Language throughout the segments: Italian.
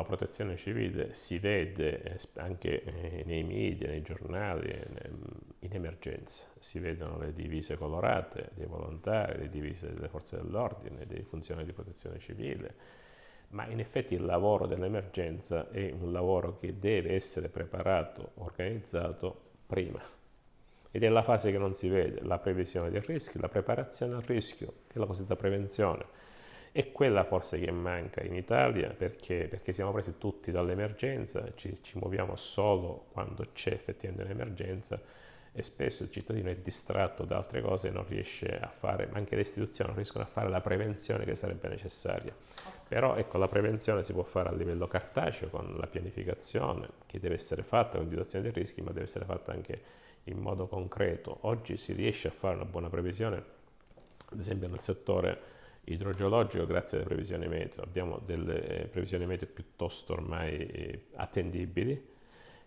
La protezione civile si vede anche nei media, nei giornali, in emergenza. Si vedono le divise colorate dei volontari, le divise delle forze dell'ordine, dei funzionari di protezione civile, ma in effetti il lavoro dell'emergenza è un lavoro che deve essere preparato, organizzato prima. Ed è la fase che non si vede, la previsione del rischio, la preparazione al rischio, che è la cosiddetta prevenzione. È quella forse che manca in Italia perché siamo presi tutti dall'emergenza, ci muoviamo solo quando c'è effettivamente un'emergenza e spesso il cittadino è distratto da altre cose e non riesce a fare, anche le istituzioni non riescono a fare la prevenzione che sarebbe necessaria. Però ecco, la prevenzione si può fare a livello cartaceo con la pianificazione che deve essere fatta con individuazione dei rischi, ma deve essere fatta anche in modo concreto. Oggi si riesce a fare una buona previsione, ad esempio nel settore idrogeologico grazie alle previsioni meteo. Abbiamo delle previsioni meteo piuttosto ormai attendibili,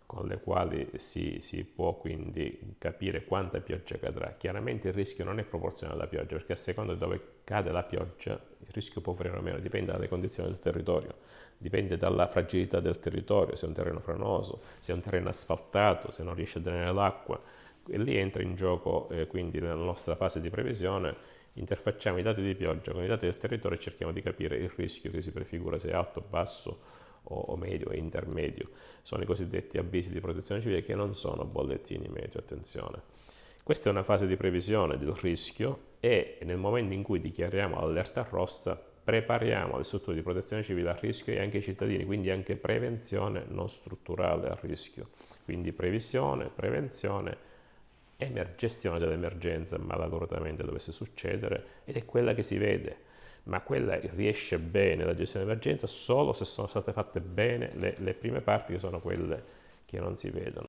con le quali si può quindi capire quanta pioggia cadrà. Chiaramente il rischio non è proporzionale alla pioggia, perché a seconda di dove cade la pioggia il rischio può venire o meno, dipende dalle condizioni del territorio, dipende dalla fragilità del territorio, se è un terreno franoso, se è un terreno asfaltato, se non riesce a drenare l'acqua. E lì entra in gioco quindi nella nostra fase di previsione interfacciamo i dati di pioggia con i dati del territorio e cerchiamo di capire il rischio che si prefigura, se è alto, basso o medio e intermedio. Sono i cosiddetti avvisi di protezione civile che non sono bollettini meteo, attenzione. Questa è una fase di previsione del rischio e nel momento in cui dichiariamo l'allerta rossa prepariamo le strutture di protezione civile a rischio e anche i cittadini, quindi anche prevenzione non strutturale a rischio. Quindi previsione, prevenzione, gestione dell'emergenza malaguratamente dovesse succedere ed è quella che si vede, ma quella riesce bene la gestione dell'emergenza solo se sono state fatte bene le prime parti che sono quelle che non si vedono.